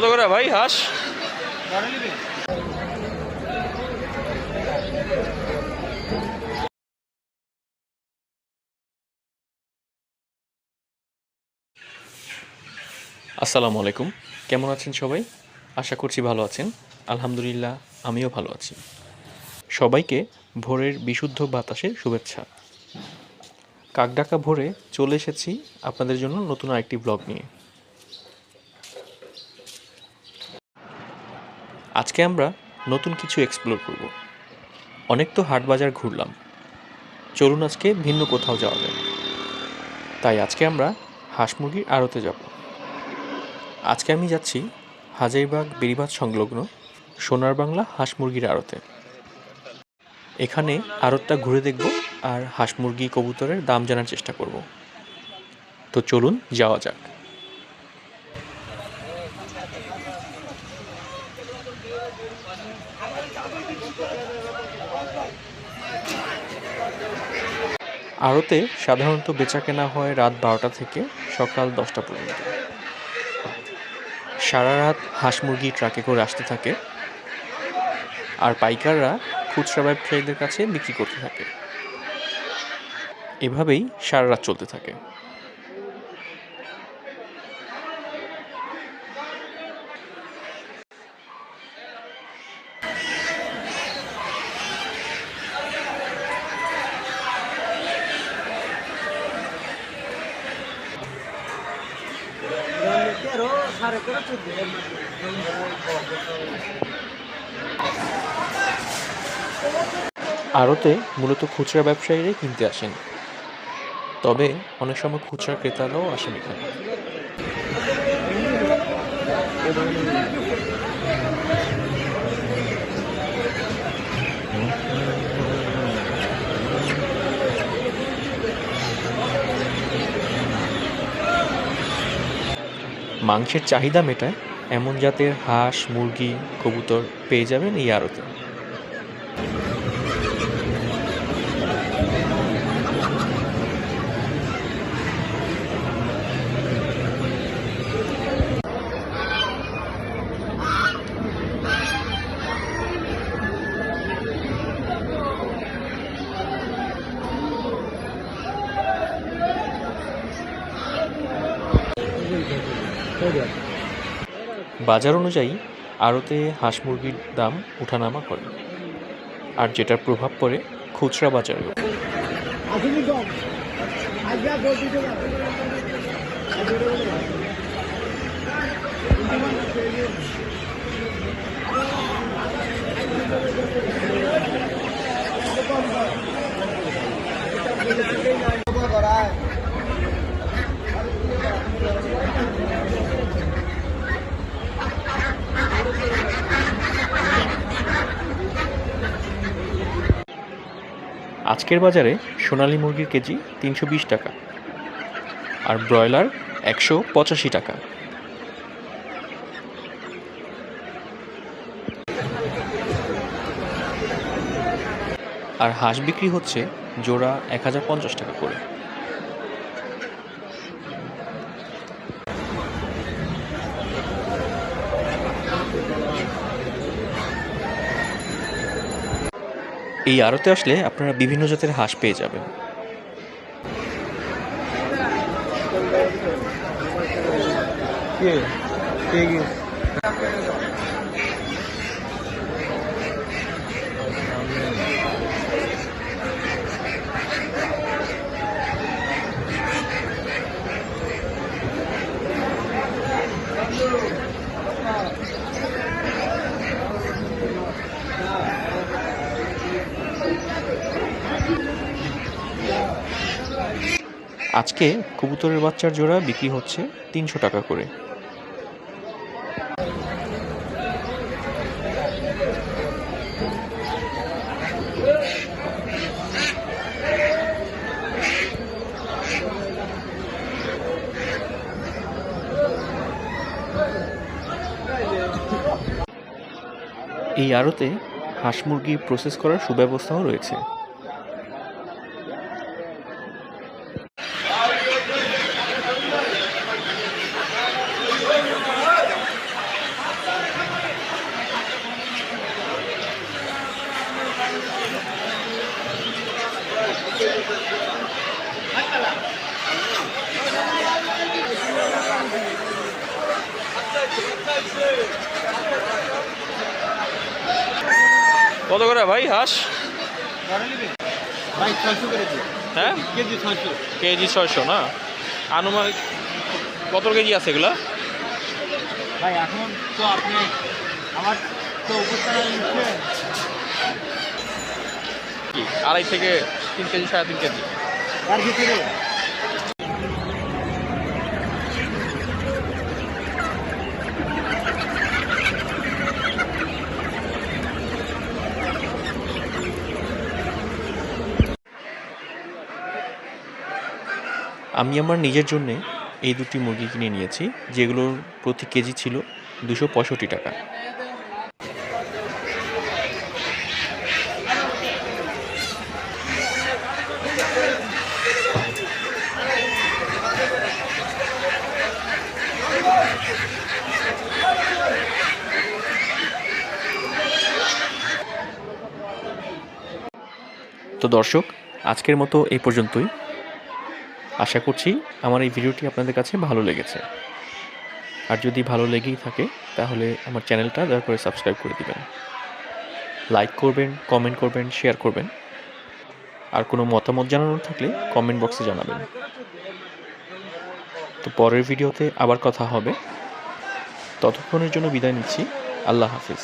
কত করে ভাই হাঁস? আসসালামু আলাইকুম, কেমন আছেন সবাই? আশা করছি ভালো আছেন। আলহামদুলিল্লাহ, আমিও ভালো আছি। সবাইকে ভোরের বিশুদ্ধ বাতাসের শুভেচ্ছা। কাকডাকা ভোরে চলে এসেছি আপনাদের জন্য নতুন আরেকটি ব্লগ নিয়ে। আজকে আমরা নতুন কিছু এক্সপ্লোর করব। অনেক তো হাট বাজার ঘুরলাম, চলুন আজকে ভিন্ন কোথাও যাওয়া যায়। তাই আজকে আমরা হাঁস মুরগির আড়তে যাব। আজকে আমি যাচ্ছি হাজারীবাগ বেড়িবাঁধ সংলগ্ন সোনার বাংলা হাঁস মুরগির আড়তে। এখানে আড়তটা ঘুরে দেখব আর হাঁস মুরগি কবুতরের দাম জানার চেষ্টা করব। তো চলুন যাওয়া যাক। আড়তে সাধারণত বেচাকেনা হয় রাত 12টা থেকে সকাল 10টা পর্যন্ত। সারা রাত হাঁস মুরগি ট্রাকে করে আসতে থাকে, আর পাইকাররা খুচরা ব্যবসায়ীদের কাছে বিক্রি করতে থাকে। এভাবেই সারা রাত চলতে থাকে। আড়তে মূলত খুচরা ব্যবসায়ীরাই কিনতে আসেন, তবে অনেক সময় খুচরা ক্রেতারাও আসেন এখানে। মাংসের চাহিদা মেটায় এমন জাতের হাঁস, মুরগি, কবুতর পেয়ে যাবেন এই আড়তে। বাজার অনুযায়ী আড়তে হাঁস মুরগির দাম ওঠানামা করে, আর যেটার প্রভাব পড়ে খুচরা বাজারেও। আজকের বাজারে সোনালী মুরগির কেজি 320 টাকা, আর ব্রয়লার 185 টাকা। আর হাঁস বিক্রি হচ্ছে জোড়া 1050 টাকা করে। এই আড়তে আসলে আপনারা বিভিন্ন জাতের হাঁস পেয়ে যাবেন। আজকে কবুতরের বাচ্চার জোড়া বিক্রি হচ্ছে 300 টাকা করে। এই আড়তে হাঁস মুরগি প্রসেস করার সুব্যবস্থাও রয়েছে। কত করে ভাই হাঁস? ভাই 600 করে দিই। হ্যাঁ, কেজি 600। কেজি 600 না? আনুমানিক কত কেজি আছে এগুলা? ভাই এখন তো আপনি আমার তো উপস্থান নিচ্ছেন কি 2.5 থেকে 3 কেজি, 3.5 কেজি। তার ভিতরে আমি আমার নিজের জন্যে এই দুটি মুরগি কিনে নিয়েছি, যেগুলোর প্রতি কেজি ছিল 265 টাকা। তো দর্শক, আজকের মতো এই পর্যন্তই। আশা করছি আমার এই ভিডিওটি আপনাদের কাছে ভালো লেগেছে। আর যদি ভালো লেগেই থাকে তাহলে আমার চ্যানেলটা দয়া করে সাবস্ক্রাইব করে দিবেন, লাইক করবেন, কমেন্ট করবেন, শেয়ার করবেন। আর কোনো মতামত জানানোর থাকলে কমেন্ট বক্সে জানাবেন। তো পরের ভিডিওতে আবার কথা হবে। ততক্ষণের জন্য বিদায় নিচ্ছি। আল্লাহ হাফিজ।